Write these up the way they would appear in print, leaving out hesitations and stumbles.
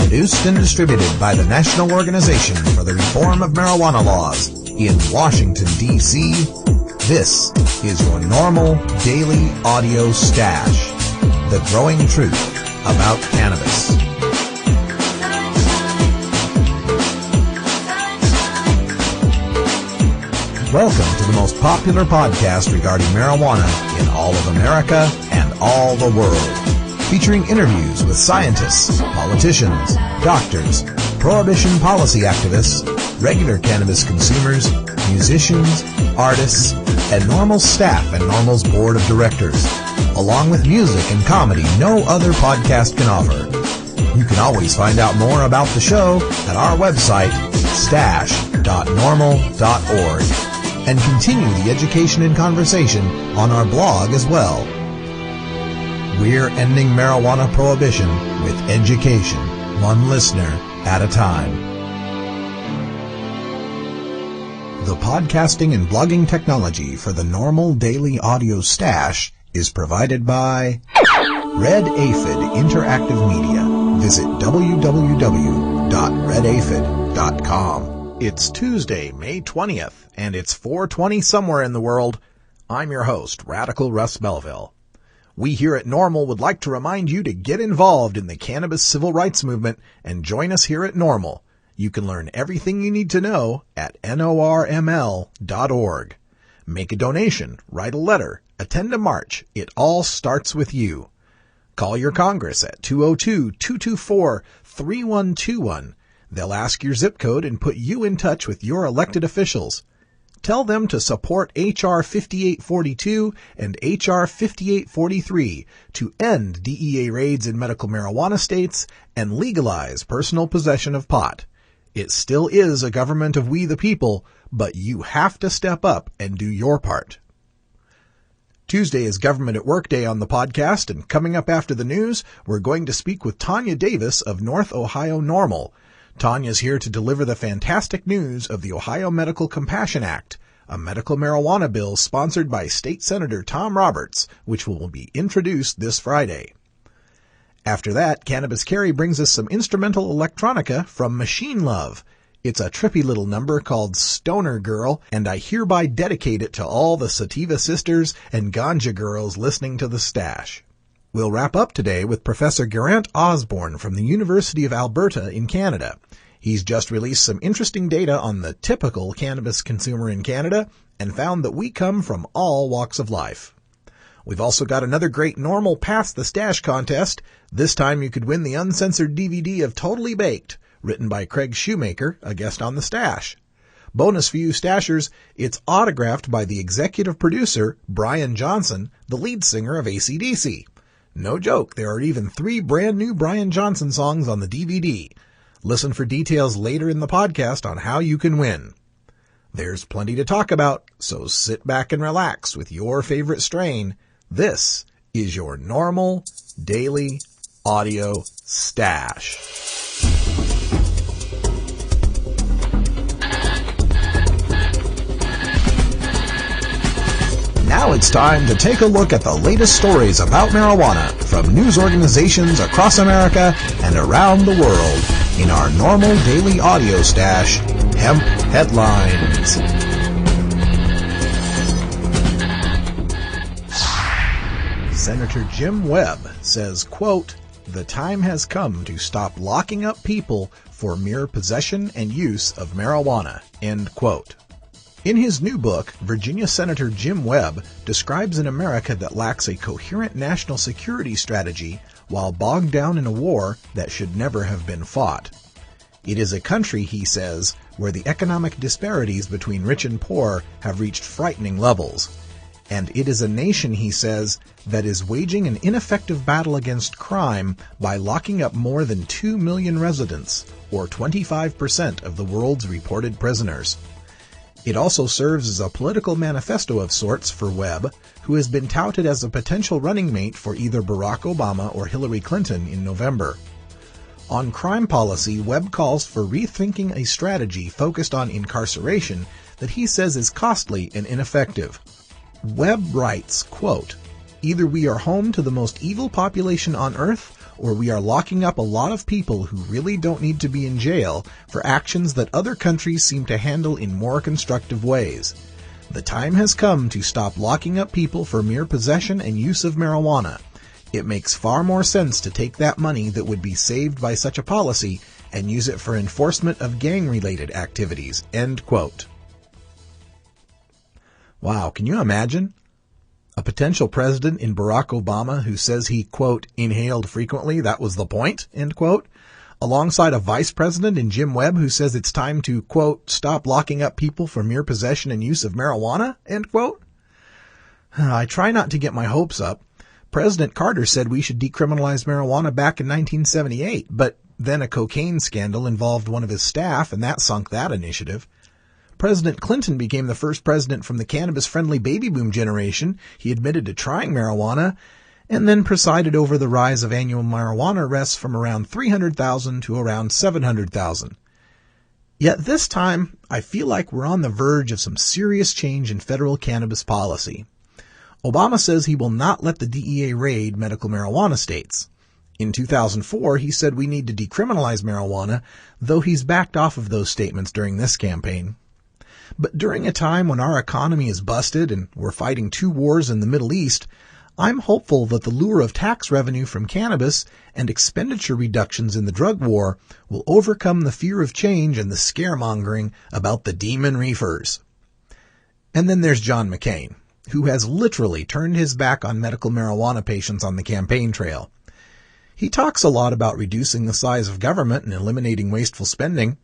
Produced and distributed by the National Organization for the Reform of Marijuana Laws in Washington, D.C., this is your NORML Daily Audio Stash, the growing truth about cannabis. Welcome to the most popular podcast regarding marijuana in all of America and all the world, featuring interviews with scientists, politicians, doctors, prohibition policy activists, regular cannabis consumers, musicians, artists, and NORML staff and NORML's board of directors, along with music and comedy no other podcast can offer. You can always find out more about the show at our website, stash.norml.org, and continue the education and conversation on our blog as well. We're ending marijuana prohibition with education, one listener at a time. The podcasting and blogging technology for the NORML Daily Audio Stash is provided by Red Aphid Interactive Media. Visit www.redaphid.com. It's Tuesday, May 20th, and it's 4:20 somewhere in the world. I'm your host, Radical Russ Belville. We here at NORML would like to remind you to get involved in the cannabis civil rights movement and join us here at NORML. You can learn everything you need to know at NORML.org. Make a donation, write a letter, attend a march. It all starts with you. Call your Congress at 202-224-3121. They'll ask your zip code and put you in touch with your elected officials. Tell them to support H.R. 5842 and H.R. 5843 to end DEA raids in medical marijuana states and legalize personal possession of pot. It still is a government of we the people, but you have to step up and do your part. Tuesday is Government at Work Day on the podcast, and coming up after the news, we're going to speak with Tanya Davis of North Ohio NORML. Tanya's here to deliver the fantastic news of the Ohio Medical Compassion Act, a medical marijuana bill sponsored by State Senator Tom Roberts, which will be introduced this Friday. After that, Cannabis Carry brings us some instrumental electronica from Machine Love. It's a trippy little number called Stoner Girl, and I hereby dedicate it to all the sativa sisters and ganja girls listening to the stash. We'll wrap up today with Professor Geraint Osborne from the University of Alberta in Canada. He's just released some interesting data on the typical cannabis consumer in Canada and found that we come from all walks of life. We've also got another great NORML Pass the Stash contest. This time you could win the uncensored DVD of Totally Baked, written by Craig Shoemaker, a guest on the stash. Bonus for you stashers, it's autographed by the executive producer, Brian Johnson, the lead singer of AC/DC. No joke, there are even 3 brand new Brian Johnson songs on the DVD. Listen for details later in the podcast on how you can win. There's plenty to talk about, so sit back and relax with your favorite strain. This is your NORML Daily Audio Stash. Now it's time to take a look at the latest stories about marijuana from news organizations across America and around the world in our NORML Daily Audio Stash, Hemp Headlines. Senator Jim Webb says, quote, "The time has come to stop locking up people for mere possession and use of marijuana," end quote. In his new book, Virginia Senator Jim Webb describes an America that lacks a coherent national security strategy while bogged down in a war that should never have been fought. It is a country, he says, where the economic disparities between rich and poor have reached frightening levels. And it is a nation, he says, that is waging an ineffective battle against crime by locking up more than 2 million residents, or 25% of the world's reported prisoners. It also serves as a political manifesto of sorts for Webb, who has been touted as a potential running mate for either Barack Obama or Hillary Clinton in November. On crime policy, Webb calls for rethinking a strategy focused on incarceration that he says is costly and ineffective. Webb writes, quote, "Either we are home to the most evil population on earth, or we are locking up a lot of people who really don't need to be in jail for actions that other countries seem to handle in more constructive ways. The time has come to stop locking up people for mere possession and use of marijuana. It makes far more sense to take that money that would be saved by such a policy and use it for enforcement of gang-related activities." End quote. Wow, can you imagine? A potential president in Barack Obama who says he, quote, "inhaled frequently, that was the point," end quote, alongside a vice president in Jim Webb who says it's time to, quote, "stop locking up people for mere possession and use of marijuana," end quote. I try not to get my hopes up. President Carter said we should decriminalize marijuana back in 1978, but then a cocaine scandal involved one of his staff, and that sunk that initiative. President Clinton became the first president from the cannabis-friendly baby boom generation. He admitted to trying marijuana and then presided over the rise of annual marijuana arrests from around 300,000 to around 700,000. Yet this time, I feel like we're on the verge of some serious change in federal cannabis policy. Obama says he will not let the DEA raid medical marijuana states. In 2004, he said we need to decriminalize marijuana, though he's backed off of those statements during this campaign. But during a time when our economy is busted and we're fighting 2 wars in the Middle East, I'm hopeful that the lure of tax revenue from cannabis and expenditure reductions in the drug war will overcome the fear of change and the scaremongering about the demon reefers. And then there's John McCain, who has literally turned his back on medical marijuana patients on the campaign trail. He talks a lot about reducing the size of government and eliminating wasteful spending,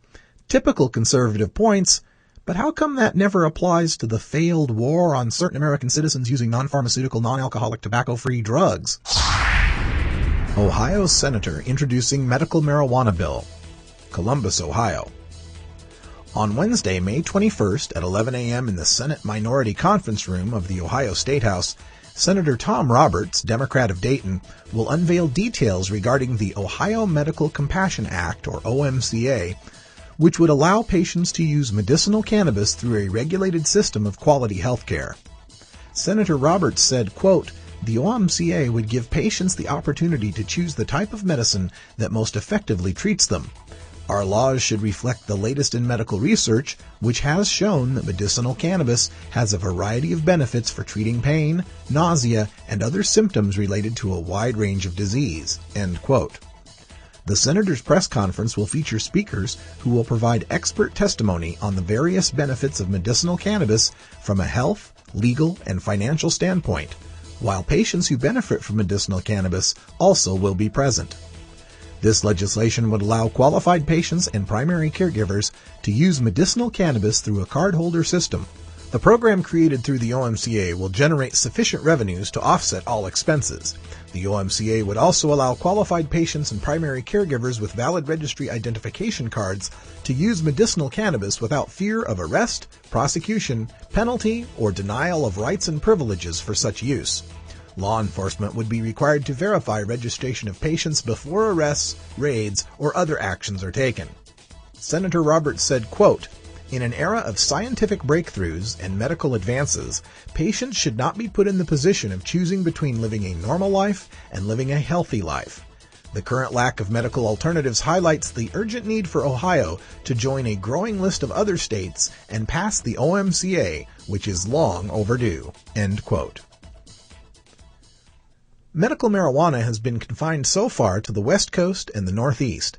typical conservative points, but how come that never applies to the failed war on certain American citizens using non-pharmaceutical, non-alcoholic, tobacco-free drugs? Ohio Senator introducing medical marijuana bill. Columbus, Ohio. On Wednesday, May 21st at 11 a.m. in the Senate Minority Conference Room of the Ohio State House, Senator Tom Roberts, Democrat of Dayton, will unveil details regarding the Ohio Medical Compassion Act, or OMCA, which would allow patients to use medicinal cannabis through a regulated system of quality health care. Senator Roberts said, quote, "The OMCA would give patients the opportunity to choose the type of medicine that most effectively treats them. Our laws should reflect the latest in medical research, which has shown that medicinal cannabis has a variety of benefits for treating pain, nausea, and other symptoms related to a wide range of disease." End quote. The senator's press conference will feature speakers who will provide expert testimony on the various benefits of medicinal cannabis from a health, legal, and financial standpoint, while patients who benefit from medicinal cannabis also will be present. This legislation would allow qualified patients and primary caregivers to use medicinal cannabis through a cardholder system. The program created through the OMCA will generate sufficient revenues to offset all expenses. The OMCA would also allow qualified patients and primary caregivers with valid registry identification cards to use medicinal cannabis without fear of arrest, prosecution, penalty, or denial of rights and privileges for such use. Law enforcement would be required to verify registration of patients before arrests, raids, or other actions are taken. Senator Roberts said, quote, "In an era of scientific breakthroughs and medical advances, patients should not be put in the position of choosing between living a normal life and living a healthy life. The current lack of medical alternatives highlights the urgent need for Ohio to join a growing list of other states and pass the OMCA, which is long overdue." End quote. Medical marijuana has been confined so far to the West Coast and the Northeast.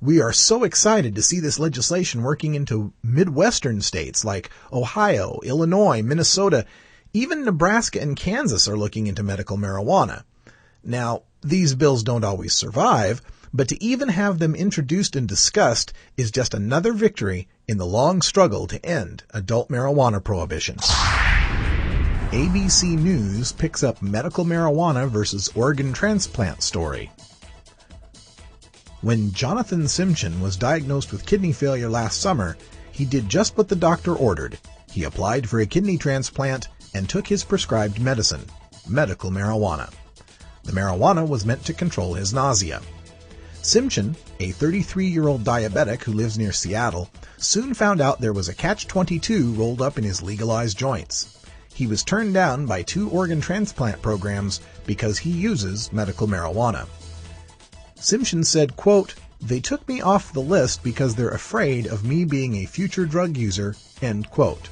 We are so excited to see this legislation working into Midwestern states like Ohio, Illinois, Minnesota. Even Nebraska and Kansas are looking into medical marijuana. Now, these bills don't always survive, but to even have them introduced and discussed is just another victory in the long struggle to end adult marijuana prohibition. ABC News picks up medical marijuana versus organ transplant story. When Jonathan Simchin was diagnosed with kidney failure last summer, he did just what the doctor ordered. He applied for a kidney transplant and took his prescribed medicine, medical marijuana. The marijuana was meant to control his nausea. Simchin, a 33-year-old diabetic who lives near Seattle, soon found out there was a catch-22 rolled up in his legalized joints. He was turned down by 2 organ transplant programs because he uses medical marijuana. Simpson said, quote, "They took me off the list because they're afraid of me being a future drug user," end quote.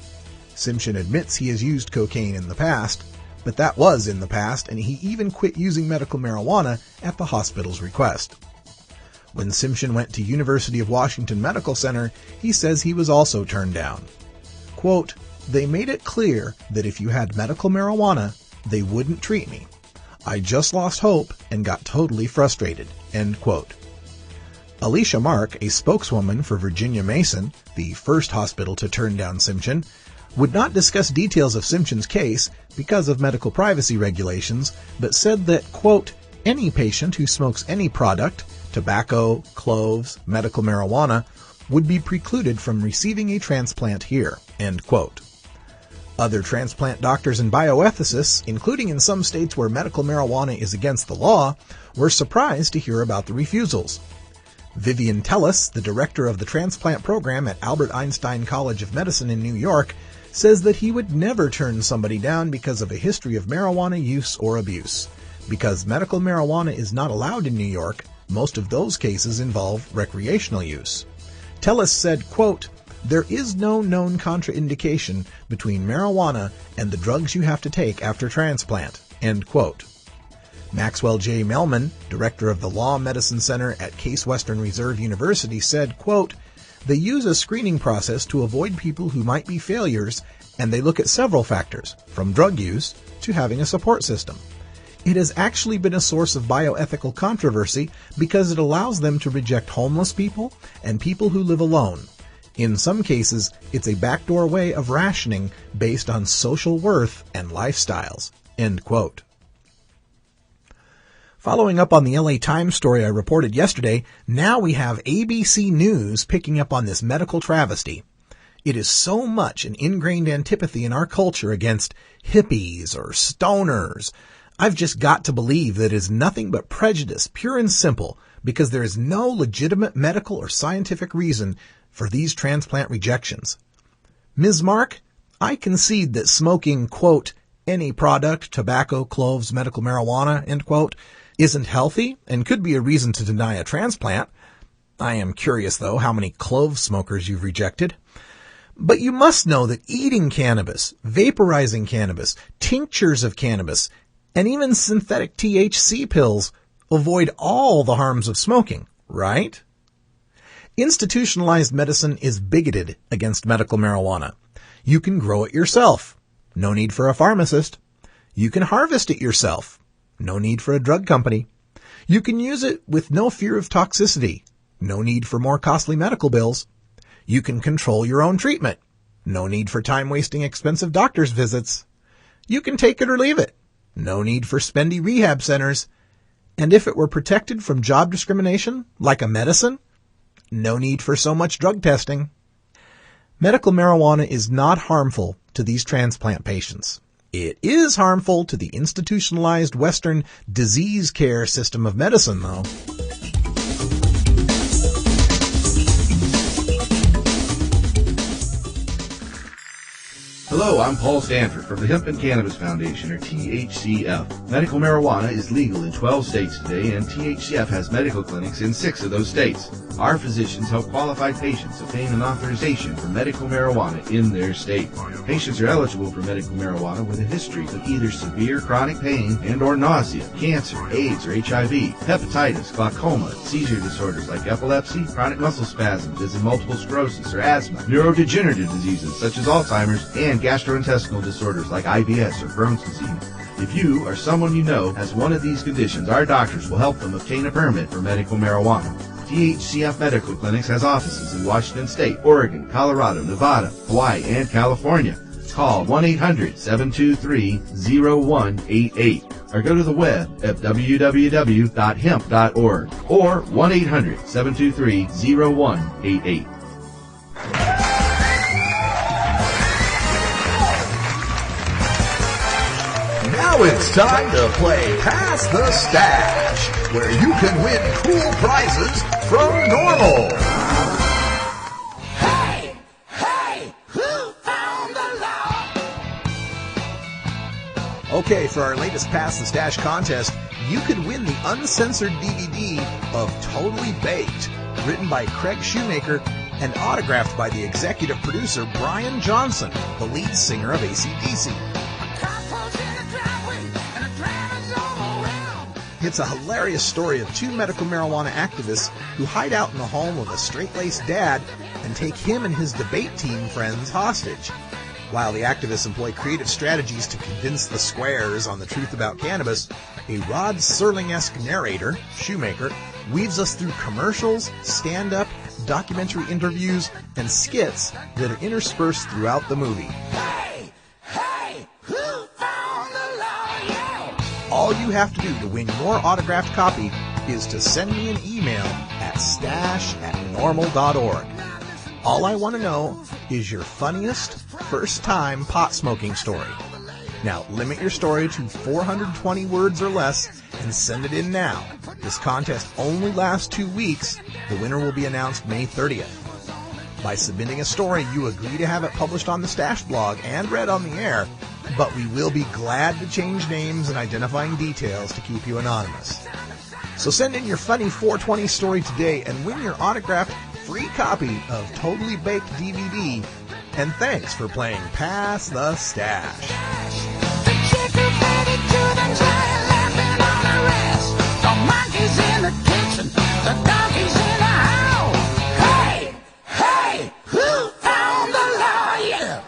Simpson admits he has used cocaine in the past, but that was in the past, and he even quit using medical marijuana at the hospital's request. When Simpson went to University of Washington Medical Center, he says he was also turned down. Quote, "They made it clear that if you had medical marijuana, they wouldn't treat me. I just lost hope and got totally frustrated," end quote. Alicia Mark, a spokeswoman for Virginia Mason, the first hospital to turn down Simpson, would not discuss details of Simpson's case because of medical privacy regulations, but said that, quote, "Any patient who smokes any product, tobacco, cloves, medical marijuana, would be precluded from receiving a transplant here," end quote. Other transplant doctors and bioethicists, including in some states where medical marijuana is against the law, were surprised to hear about the refusals. Vivian Tellis, the director of the transplant program at Albert Einstein College of Medicine in New York, says that he would never turn somebody down because of a history of marijuana use or abuse. Because medical marijuana is not allowed in New York, most of those cases involve recreational use. Tellis said, quote, "There is no known contraindication between marijuana and the drugs you have to take after transplant," end quote. Maxwell J. Melman, director of the Law Medicine Center at Case Western Reserve University, said, quote, "They use a screening process to avoid people who might be failures, and they look at several factors, from drug use to having a support system. It has actually been a source of bioethical controversy because it allows them to reject homeless people and people who live alone. In some cases, it's a backdoor way of rationing based on social worth and lifestyles," end quote. Following up on the LA Times story I reported yesterday, now we have ABC News picking up on this medical travesty. It is so much an ingrained antipathy in our culture against hippies or stoners. I've just got to believe that it is nothing but prejudice, pure and simple, because there is no legitimate medical or scientific reason for these transplant rejections. Ms. Mark, I concede that smoking, quote, "any product, tobacco, cloves, medical marijuana," end quote, isn't healthy and could be a reason to deny a transplant. I am curious, though, how many clove smokers you've rejected. But you must know that eating cannabis, vaporizing cannabis, tinctures of cannabis, and even synthetic THC pills avoid all the harms of smoking, right? Institutionalized medicine is bigoted against medical marijuana. You can grow it yourself. No need for a pharmacist. You can harvest it yourself. No need for a drug company. You can use it with no fear of toxicity. No need for more costly medical bills. You can control your own treatment. No need for time-wasting expensive doctor's visits. You can take it or leave it. No need for spendy rehab centers. And if it were protected from job discrimination, like a medicine, no need for so much drug testing. Medical marijuana is not harmful to these transplant patients. It is harmful to the institutionalized Western disease care system of medicine, though. Hello, I'm Paul Stanford from the Hemp and Cannabis Foundation, or THCF. Medical marijuana is legal in 12 states today, and THCF has medical clinics in 6 of those states. Our physicians help qualified patients obtain an authorization for medical marijuana in their state. Patients are eligible for medical marijuana with a history of either severe chronic pain and or nausea, cancer, AIDS or HIV, hepatitis, glaucoma, seizure disorders like epilepsy, chronic muscle spasms as in multiple sclerosis or asthma, neurodegenerative diseases such as Alzheimer's, and gastrointestinal disorders like IBS or Crohn's disease. If you or someone you know has one of these conditions, our doctors will help them obtain a permit for medical marijuana. THCF Medical Clinics has offices in Washington State, Oregon, Colorado, Nevada, Hawaii, and California. Call 1-800-723-0188 or go to the web at www.hemp.org or 1-800-723-0188. Now it's time to play Pass the Stash, where you can win cool prizes from NORML. Hey, hey, who found the law? Okay, for our latest Pass the Stash contest, you could win the uncensored DVD of Totally Baked, written by Craig Shoemaker and autographed by the executive producer Brian Johnson, the lead singer of AC/DC. It's a hilarious story of two medical marijuana activists who hide out in the home of a straight-laced dad and take him and his debate team friends hostage. While the activists employ creative strategies to convince the squares on the truth about cannabis, a Rod Serling-esque narrator, Shoemaker, weaves us through commercials, stand-up, documentary interviews, and skits that are interspersed throughout the movie. Hey, who found the law? Yeah. All you have to do to win your autographed copy is to send me an email at stash@normal.org. All I want to know is your funniest first-time pot smoking story. Now, limit your story to 420 words or less and send it in now. This contest only lasts 2 weeks. The winner will be announced May 30th. By submitting a story, you agree to have it published on the Stash blog and read on the air, but we will be glad to change names and identifying details to keep you anonymous. So send in your funny 420 story today and win your autographed free copy of Totally Baked DVD. And thanks for playing Pass the Stash. The chick who fed it to them, giant laughing on the rest. The monkey's in the kitchen, the donkey's in the house. Hey, who found the law? Yeah.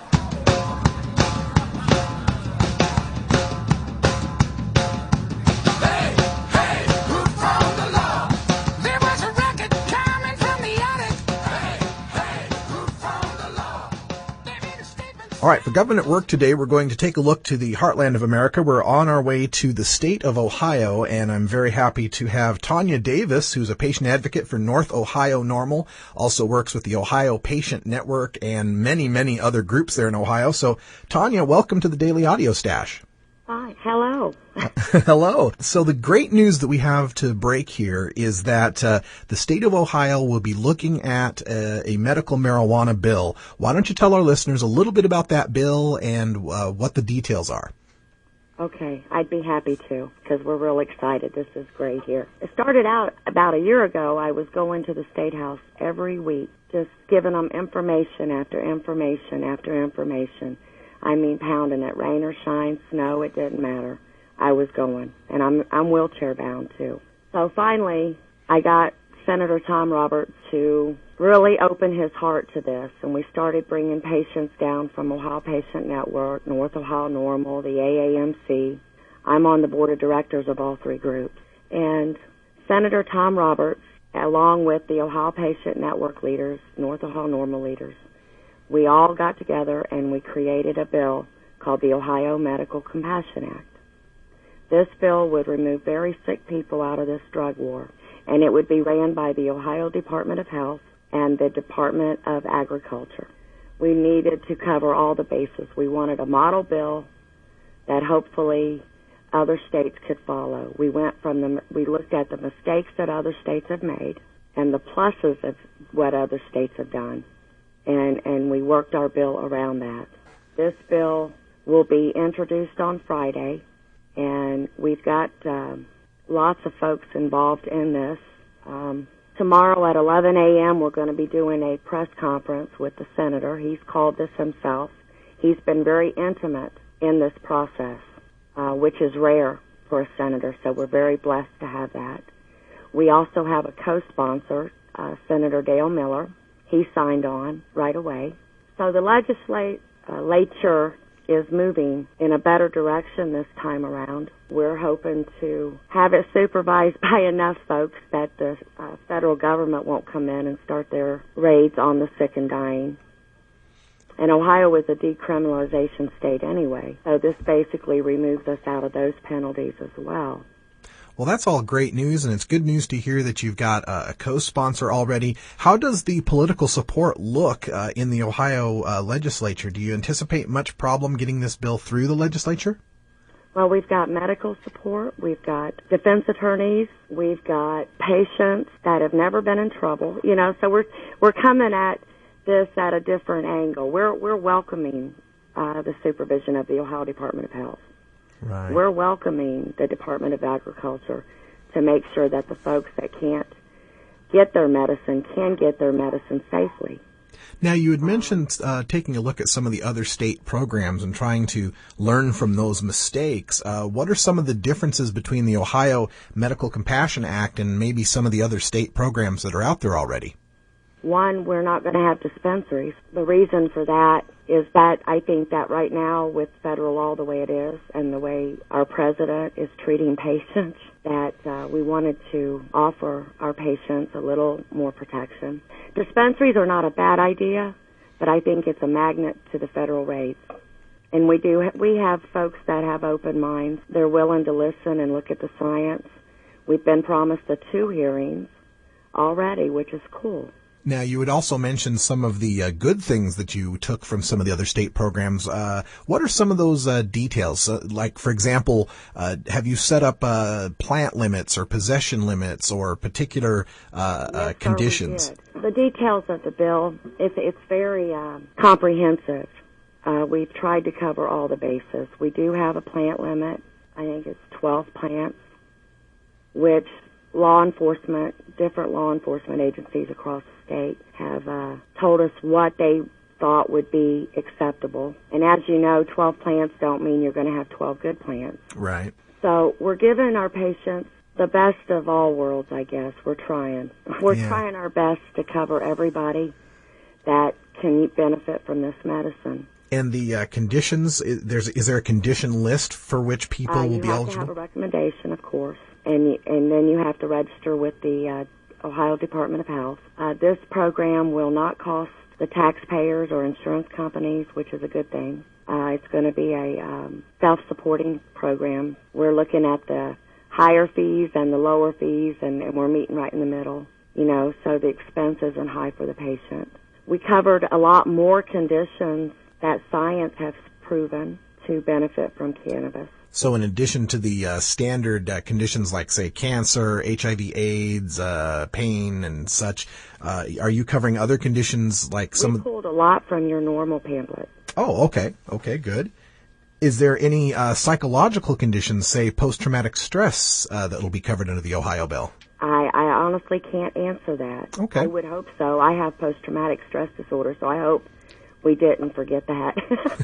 Hey, who found the law? There was a rocket coming from the attic. Hey, who found the law? They made a statement. All right, for Government Work today, we're going to take a look to the heartland of America. We're on our way to the state of Ohio, and I'm very happy to have Tanya Davis, who's a patient advocate for North Ohio NORML, also works with the Ohio Patient Network and many, many other groups there in Ohio. So, Tanya, welcome to the Daily Audio Stash. Hi, hello. Hello. So the great news that we have to break here is that the state of Ohio will be looking at a medical marijuana bill. Why don't you tell our listeners a little bit about that bill and what the details are? Okay, I'd be happy to, because we're real excited. This is great here. It started out about a year ago. I was going to the State House every week, just giving them information after information after information. I mean, pounding it, rain or shine, snow, it didn't matter. I was going, and I'm wheelchair bound too. So finally, I got Senator Tom Roberts to really open his heart to this, and we started bringing patients down from Ohio Patient Network, North Ohio NORML, the AAMC. I'm on the board of directors of all three groups. And Senator Tom Roberts, along with the Ohio Patient Network leaders, North Ohio NORML leaders, we all got together and we created a bill called the Ohio Medical Compassion Act. This bill would remove very sick people out of this drug war, and it would be ran by the Ohio Department of Health and the Department of Agriculture. We needed to cover all the bases. We wanted a model bill that hopefully other states could follow. We looked at the mistakes that other states have made and the pluses of what other states have done. And we worked our bill around that. This bill will be introduced on Friday, and we've got lots of folks involved in this. Tomorrow at 11 a.m. we're going to be doing a press conference with the senator. He's called this himself. He's been very intimate in this process, which is rare for a senator, so we're very blessed to have that. We also have a co-sponsor, Senator Dale Miller. He signed on right away. So the legislature is moving in a better direction this time around. We're hoping to have it supervised by enough folks that the federal government won't come in and start their raids on the sick and dying. And Ohio is a decriminalization state anyway, so this basically removes us out of those penalties as well. Well, that's all great news, and it's good news to hear that you've got a co-sponsor already. How does the political support look in the Ohio legislature? Do you anticipate much problem getting this bill through the legislature? Well, we've got medical support, we've got defense attorneys, we've got patients that have never been in trouble. You know, so we're coming at this at a different angle. We're welcoming the supervision of the Ohio Department of Health. Right. We're welcoming the Department of Agriculture to make sure that the folks that can't get their medicine can get their medicine safely. Now, you had mentioned taking a look at some of the other state programs and trying to learn from those mistakes. What are some of the differences between the Ohio Medical Compassion Act and maybe some of the other state programs that are out there already? One, we're not going to have dispensaries. The reason for that is that I think that right now with federal law the way it is and the way our president is treating patients, that we wanted to offer our patients a little more protection. Dispensaries are not a bad idea, but I think it's a magnet to the federal rates. And we have folks that have open minds. They're willing to listen and look at the science. We've been promised the 2 hearings already, which is cool. Now, you had also mentioned some of the good things that you took from some of the other state programs. What are some of those details? Like, for example, have you set up plant limits or possession limits or particular Yes, conditions? sir, we did. The details of the bill, it's very comprehensive. We've tried to cover all the bases. We do have a plant limit. I think it's 12 plants, which different law enforcement agencies across the state have told us what they thought would be acceptable. And as you know, 12 plants don't mean you're going to have 12 good plants. Right. So we're giving our patients the best of all worlds, I guess. We're trying. We're trying our best to cover everybody that can benefit from this medicine. And the conditions, is there a condition list for which people will be eligible? You have to have a recommendation, of course, and then you have to register with the Ohio Department of Health. This program will not cost the taxpayers or insurance companies, which is a good thing. It's going to be a self-supporting program. We're looking at the higher fees and the lower fees, and we're meeting right in the middle, so the expense isn't high for the patient. We covered a lot more conditions that science has proven to benefit from cannabis. So in addition to the standard conditions like, say, cancer, HIV, AIDS, pain, and such, are you covering other conditions like some... We pulled a lot from your NORML pamphlet. Oh, okay. Okay, good. Is there any psychological conditions, say post-traumatic stress, that will be covered under the Ohio bill? I honestly can't answer that. Okay. I would hope so. I have post-traumatic stress disorder, so I hope we didn't forget that.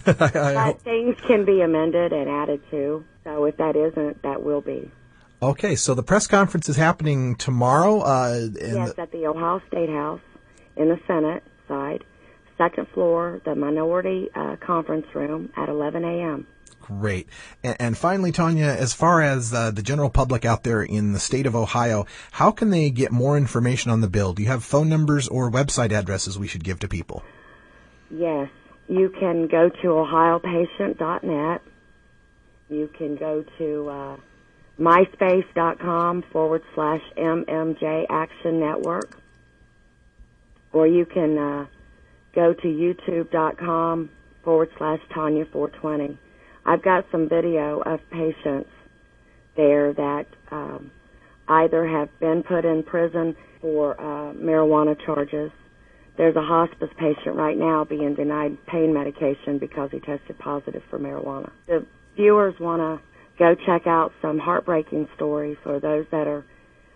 But things can be amended and added to, so if that isn't, that will be. Okay, so the press conference is happening tomorrow? Yes, at the Ohio State House in the Senate side, second floor, the minority conference room at 11 a.m. Great. And finally, Tanya, as far as the general public out there in the state of Ohio, how can they get more information on the bill? Do you have phone numbers or website addresses we should give to people? Yes. You can go to ohiopatient.net. You can go to myspace.com/MMJ Action Network. Or you can go to youtube.com/Tanya420. I've got some video of patients there that either have been put in prison for marijuana charges. There's a hospice patient right now being denied pain medication because he tested positive for marijuana. The viewers want to go check out some heartbreaking stories, or those that are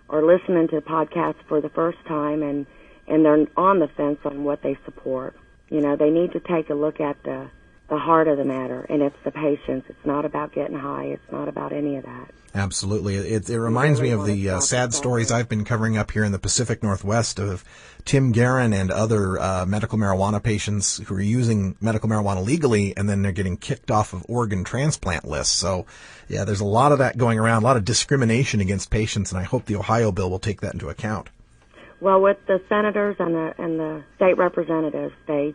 listening to podcasts for the first time and they're on the fence on what they support. They need to take a look at the heart of the matter, and it's the patients. It's not about getting high. It's not about any of that. Absolutely. It reminds me of the sad stories I've been covering up here in the Pacific Northwest of Tim Guerin and other medical marijuana patients who are using medical marijuana legally, and then they're getting kicked off of organ transplant lists. So, yeah, there's a lot of that going around, a lot of discrimination against patients, and I hope the Ohio bill will take that into account. Well, with the senators and the state representatives, they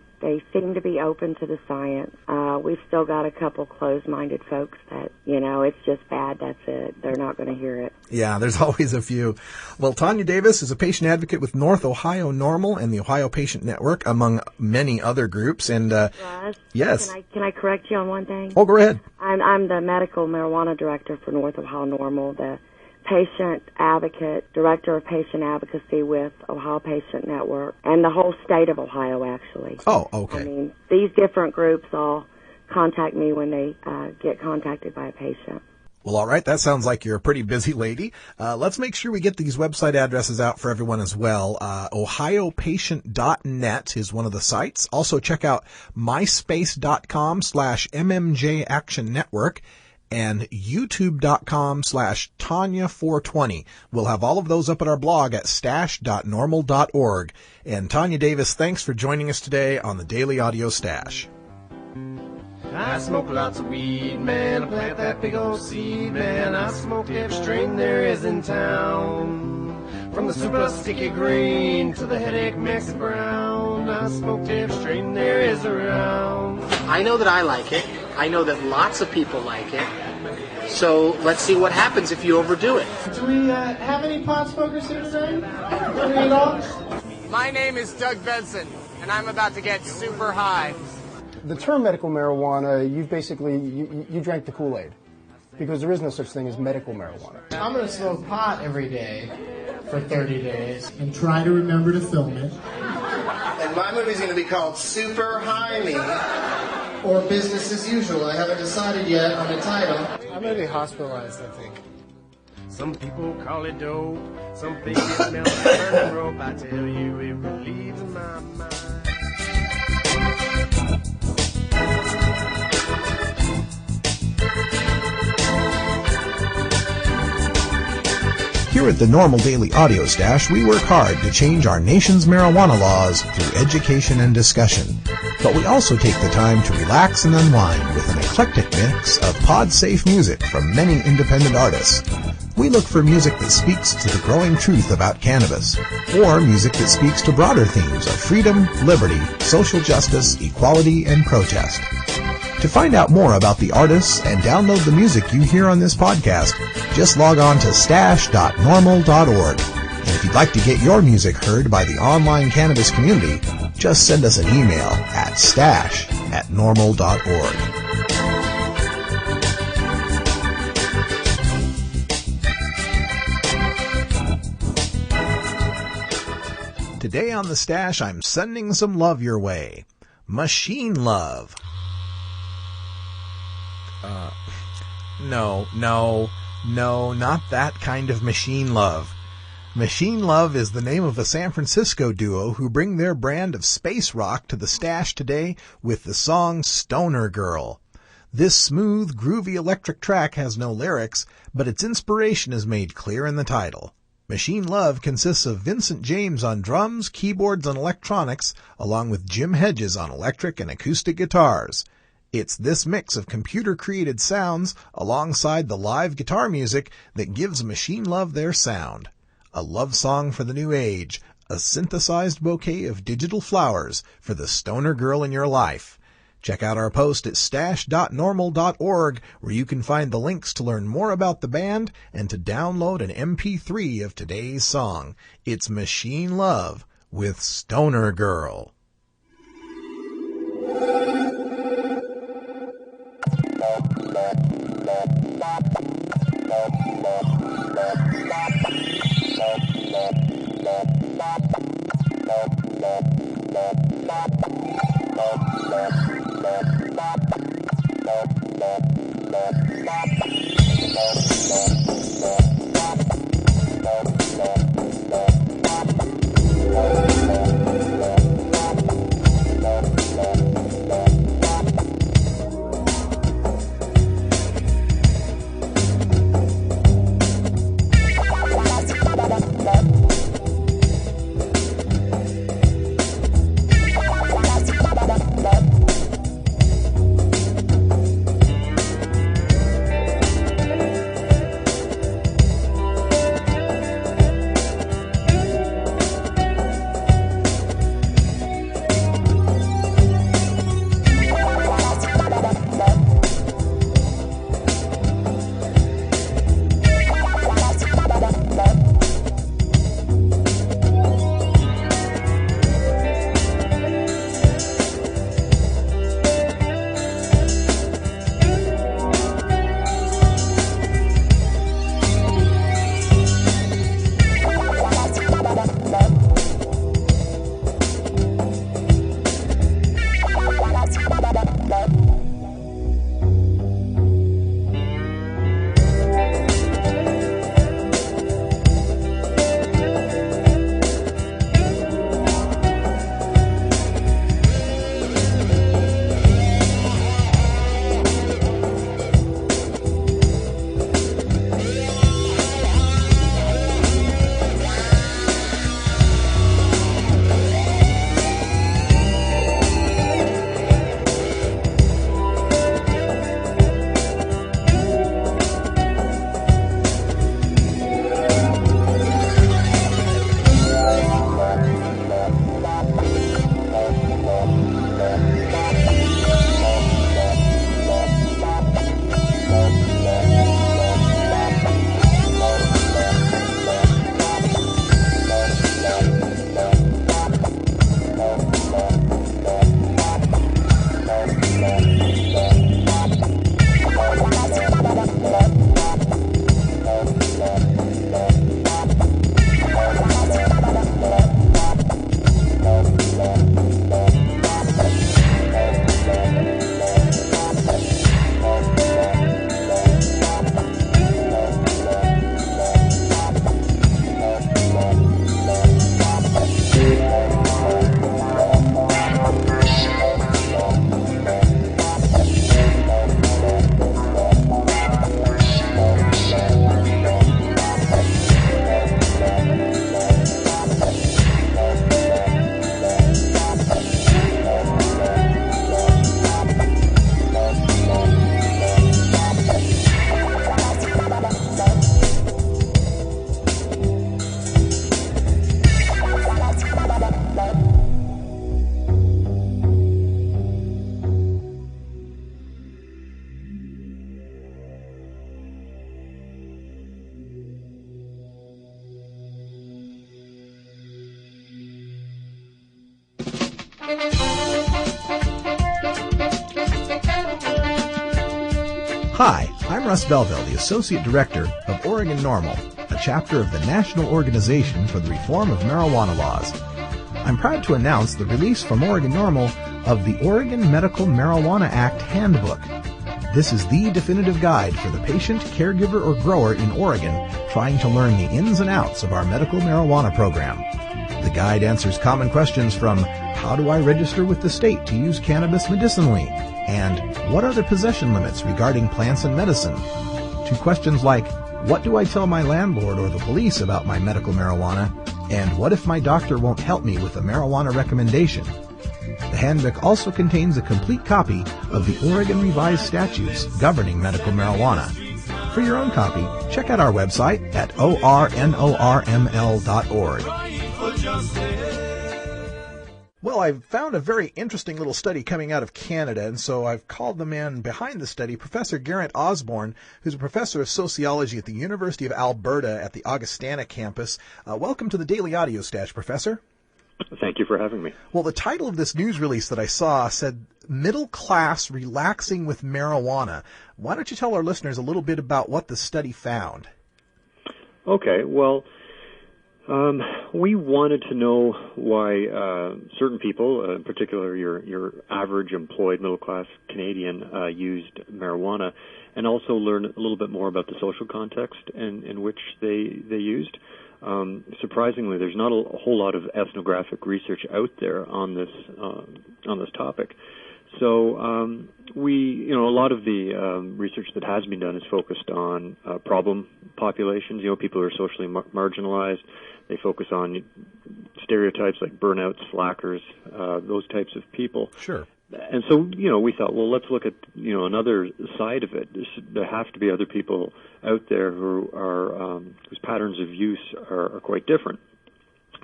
seem to be open to the science. We've still got a couple closed-minded folks that, it's just bad, that's it. They're not going to hear it. Yeah, there's always a few. Well, Tanya Davis is a patient advocate with North Ohio NORML and the Ohio Patient Network, among many other groups. And Russ, yes. Can I correct you on one thing? Oh, go ahead. I'm the medical marijuana director for North Ohio NORML, the patient advocate, director of patient advocacy with Ohio Patient Network, and the whole state of Ohio, actually. Oh, okay. I mean, these different groups all contact me when they get contacted by a patient. Well, all right. That sounds like you're a pretty busy lady. Let's make sure we get these website addresses out for everyone as well. OhioPatient.net is one of the sites. Also check out myspace.com/MMJ Action Network and youtube.com/Tanya420. We'll have all of those up at our blog at stash.normal.org. And Tanya Davis, thanks for joining us today on the Daily Audio Stash. I smoke lots of weed, man. I plant that big old seed, man. I smoke every strain there is in town. From the super sticky green to the headache Mexican brown. I smoked every strain there is around. I know that I like it. I know that lots of people like it. So let's see what happens if you overdo it. Do we have any pot smokers here today? Any dogs? My name is Doug Benson, and I'm about to get super high. The term medical marijuana, you've basically, you drank the Kool-Aid, because there is no such thing as medical marijuana. I'm going to smoke pot every day for 30 days. And try to remember to film it. And my movie's going to be called Super High Me, or Business as Usual. I haven't decided yet on the title. I'm going to be hospitalized, I think. Some people call it dope. Some think it smells like burning rope. I tell you, it relieves my mind. Here at the Normal Daily Audio Stash, we work hard to change our nation's marijuana laws through education and discussion. But we also take the time to relax and unwind with an eclectic mix of pod-safe music from many independent artists. We look for music that speaks to the growing truth about cannabis, or music that speaks to broader themes of freedom, liberty, social justice, equality, and protest. To find out more about the artists and download the music you hear on this podcast, just log on to stash.normal.org. And if you'd like to get your music heard by the online cannabis community, just send us an email at stash@normal.org. Today on the Stash, I'm sending some love your way. Machine Love. No, not that kind of machine love. Machine Love is the name of a San Francisco duo who bring their brand of space rock to the Stash today with the song Stoner Girl. This smooth, groovy electric track has no lyrics, but its inspiration is made clear in the title. Machine Love consists of Vincent James on drums, keyboards, and electronics, along with Jim Hedges on electric and acoustic guitars. It's this mix of computer-created sounds alongside the live guitar music that gives Machine Love their sound. A love song for the new age, a synthesized bouquet of digital flowers for the stoner girl in your life. Check out our post at stash.normal.org where you can find the links to learn more about the band and to download an MP3 of today's song. It's Machine Love with Stoner Girl. Hi, I'm Russ Belville, the Associate Director of Oregon NORML, a chapter of the National Organization for the Reform of Marijuana Laws. I'm proud to announce the release from Oregon NORML of the Oregon Medical Marijuana Act Handbook. This is the definitive guide for the patient, caregiver, or grower in Oregon trying to learn the ins and outs of our medical marijuana program. The guide answers common questions from how do I register with the state to use cannabis medicinally, and what are the possession limits regarding plants and medicine, to questions like what do I tell my landlord or the police about my medical marijuana, and what if my doctor won't help me with a marijuana recommendation. The handbook also contains a complete copy of the Oregon Revised Statutes governing medical marijuana. For your own copy, check out our website at ornorml.org. Well, I've found a very interesting little study coming out of Canada, and so I've called the man behind the study, Professor Geraint Osborne, who's a professor of sociology at the University of Alberta at the Augustana campus. Welcome to the Daily Audio Stash, Professor. Thank you for having me. Well, the title of this news release that I saw said, Middle Class Relaxing with Marijuana. Why don't you tell our listeners a little bit about what the study found? Okay, well, we wanted to know why certain people, in particular your average employed middle-class Canadian, used marijuana, and also learn a little bit more about the social context in which they used. Surprisingly, there's not a whole lot of ethnographic research out there on this topic. So a lot of the research that has been done is focused on problem populations. People who are socially marginalized. They focus on stereotypes like burnouts, slackers, those types of people. Sure. And so, we thought, well, let's look at, another side of it. There have to be other people out there who are, whose patterns of use are quite different.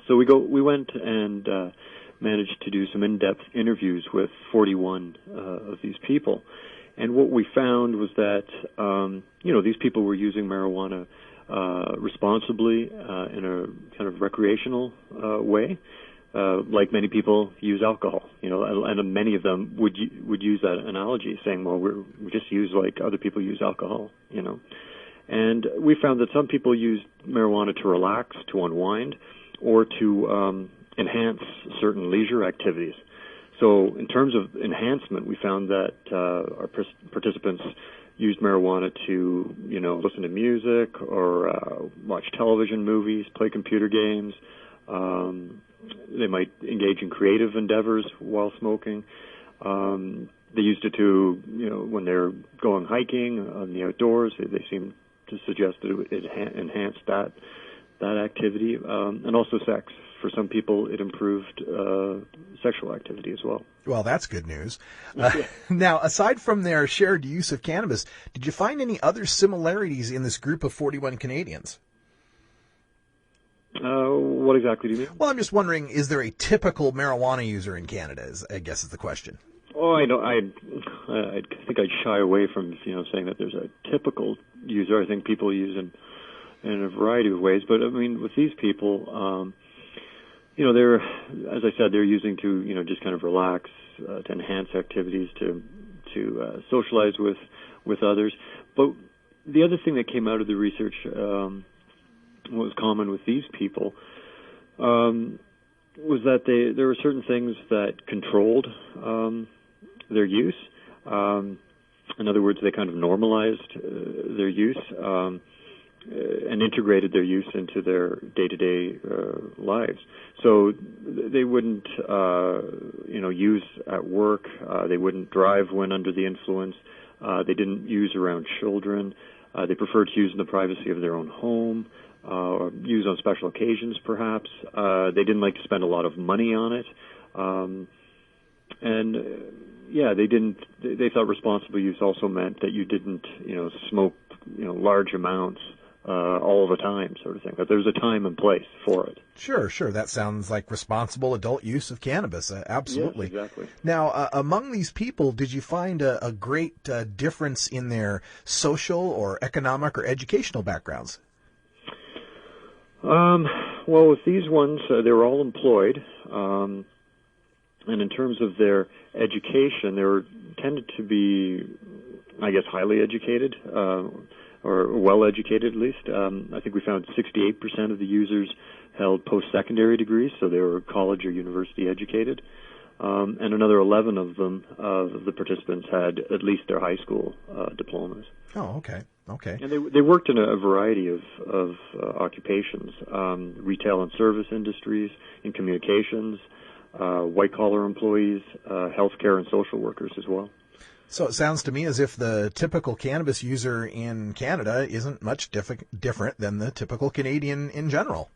So we went and managed to do some in-depth interviews with 41 of these people. And what we found was that, these people were using marijuana responsibly in a kind of recreational way. Like many people use alcohol, and many of them would use that analogy, saying, well, we just use like other people use alcohol, And we found that some people use marijuana to relax, to unwind, or to enhance certain leisure activities. So in terms of enhancement, we found that our participants used marijuana to, listen to music or watch television, movies, play computer games. They might engage in creative endeavors while smoking. They used it to, when they're going hiking on the outdoors, they seem to suggest that it enhanced that activity, and also sex. For some people, it improved sexual activity as well. Well, that's good news. Now, aside from their shared use of cannabis, did you find any other similarities in this group of 41 Canadians? What exactly do you mean? Well, I'm just wondering, is there a typical marijuana user in Canada, I guess is the question. Oh, I think I'd shy away from, saying that there's a typical user. I think people use in a variety of ways. But, I mean, with these people, they're, as I said, they're using to, just kind of relax, to enhance activities, to socialize with others. But the other thing that came out of the research, what was common with these people, was that there were certain things that controlled their use. In other words, they kind of normalized their use and integrated their use into their day-to-day lives. So they wouldn't, use at work. They wouldn't drive when under the influence. They didn't use around children. They preferred to use in the privacy of their own home. Or use on special occasions, perhaps. They didn't like to spend a lot of money on it. They thought responsible use also meant that you didn't, smoke, large amounts all the time, sort of thing. That there's a time and place for it. Sure. That sounds like responsible adult use of cannabis. Absolutely. Yes, exactly. Now, among these people, did you find a great difference in their social or economic or educational backgrounds? Well, with these ones, they were all employed. And in terms of their education, they were tended to be, I guess, highly educated, or well-educated at least. I think we found 68% of the users held post-secondary degrees, so they were college or university educated. And another 11 of them, of the participants, had at least their high school diplomas. Oh, okay. Okay. And they worked in a variety of occupations, retail and service industries, in communications, white-collar employees, healthcare and social workers as well. So it sounds to me as if the typical cannabis user in Canada isn't much different than the typical Canadian in general.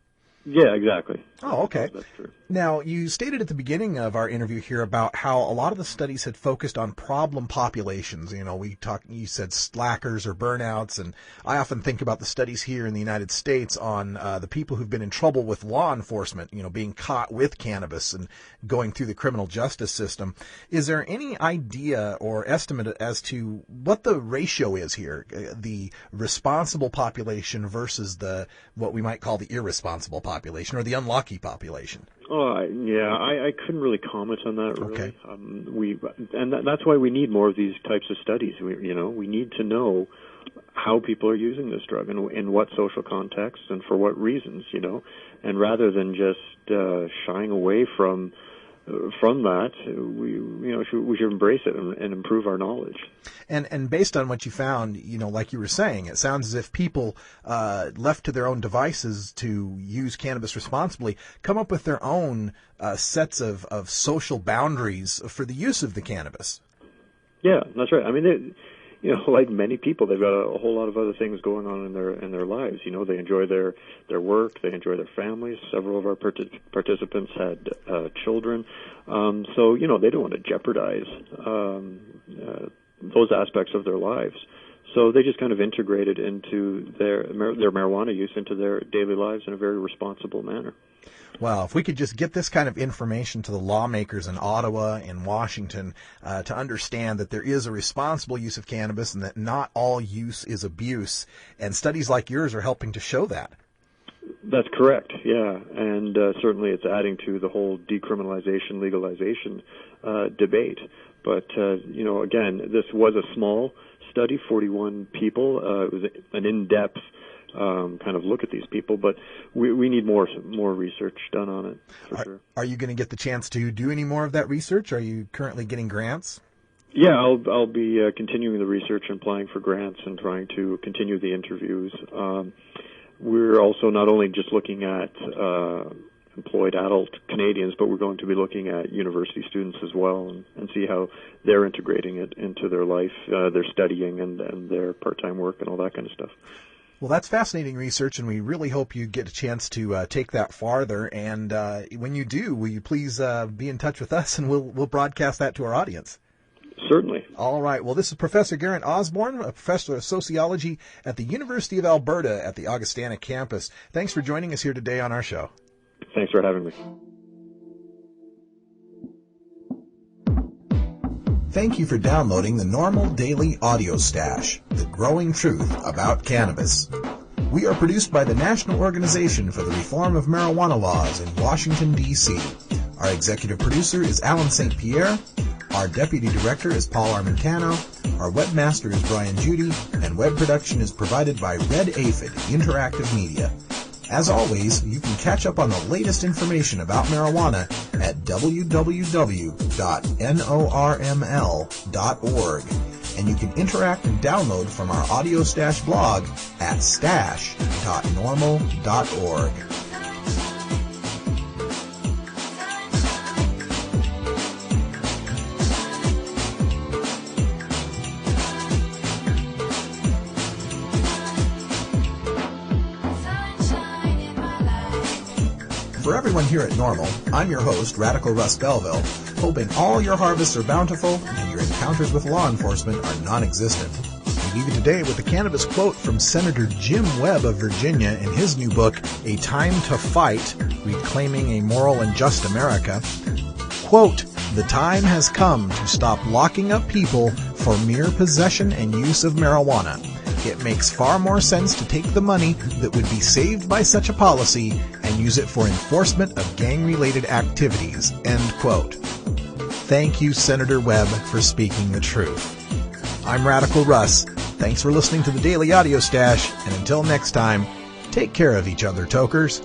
Yeah, exactly. Oh, okay. That's true. Now, you stated at the beginning of our interview here about how a lot of the studies had focused on problem populations. You know, you said slackers or burnouts, and I often think about the studies here in the United States on the people who've been in trouble with law enforcement, you know, being caught with cannabis and going through the criminal justice system. Is there any idea or estimate as to what the ratio is here, the responsible population versus what we might call the irresponsible population or the unlucky population? Oh, yeah, I couldn't really comment on that, really. Okay. That's why we need more of these types of studies. We need to know how people are using this drug and in what social contexts and for what reasons, and rather than just shying away from that, we should embrace it and improve our knowledge. And based on what you found, like you were saying, it sounds as if people left to their own devices to use cannabis responsibly come up with their own sets of social boundaries for the use of the cannabis. Yeah, that's right. I mean, like many people, they've got a whole lot of other things going on in their lives. They enjoy their work, they enjoy their families. Several of our participants had children, so they don't want to jeopardize those aspects of their lives. So they just kind of integrated into their marijuana use into their daily lives in a very responsible manner. Well, if we could just get this kind of information to the lawmakers in Ottawa and Washington to understand that there is a responsible use of cannabis and that not all use is abuse, and studies like yours are helping to show that. That's correct, yeah, and certainly it's adding to the whole decriminalization, legalization debate. But, again, this was a small study, 41 people. It was an in-depth kind of look at these people, but we need more research done on it, for sure. Are you going to get the chance to do any more of that research? Are you currently getting grants? Yeah, I'll be continuing the research and applying for grants and trying to continue the interviews. We're also not only just looking at employed adult Canadians, but we're going to be looking at university students as well and see how they're integrating it into their life, their studying and their part-time work and all that kind of stuff. Well, that's fascinating research, and we really hope you get a chance to take that farther. And when you do, will you please be in touch with us, and we'll broadcast that to our audience. Certainly. All right. Well, this is Professor Geraint Osborne, a professor of sociology at the University of Alberta at the Augustana campus. Thanks for joining us here today on our show. Thanks for having me. Thank you for downloading the NORML Daily Audio Stash, the growing truth about cannabis. We are produced by the National Organization for the Reform of Marijuana Laws in Washington, D.C. Our executive producer is Alan St. Pierre. Our deputy director is Paul Armentano. Our webmaster is Brian Judy. And web production is provided by Red Aphid Interactive Media. As always, you can catch up on the latest information about marijuana at www.norml.org. And you can interact and download from our Audio Stash blog at stash.norml.org. For everyone here at NORML, I'm your host, Radical Russ Belville, hoping all your harvests are bountiful and your encounters with law enforcement are non-existent. We leave you today with a cannabis quote from Senator Jim Webb of Virginia in his new book, A Time to Fight, Reclaiming a Moral and Just America. Quote, "The time has come to stop locking up people for mere possession and use of marijuana. It makes far more sense to take the money that would be saved by such a policy and use it for enforcement of gang-related activities." End quote. thank you, Senator Webb, for speaking the truth. I'm Radical Russ. Thanks for listening to the Daily Audio Stash, and until next time, take care of each other, tokers.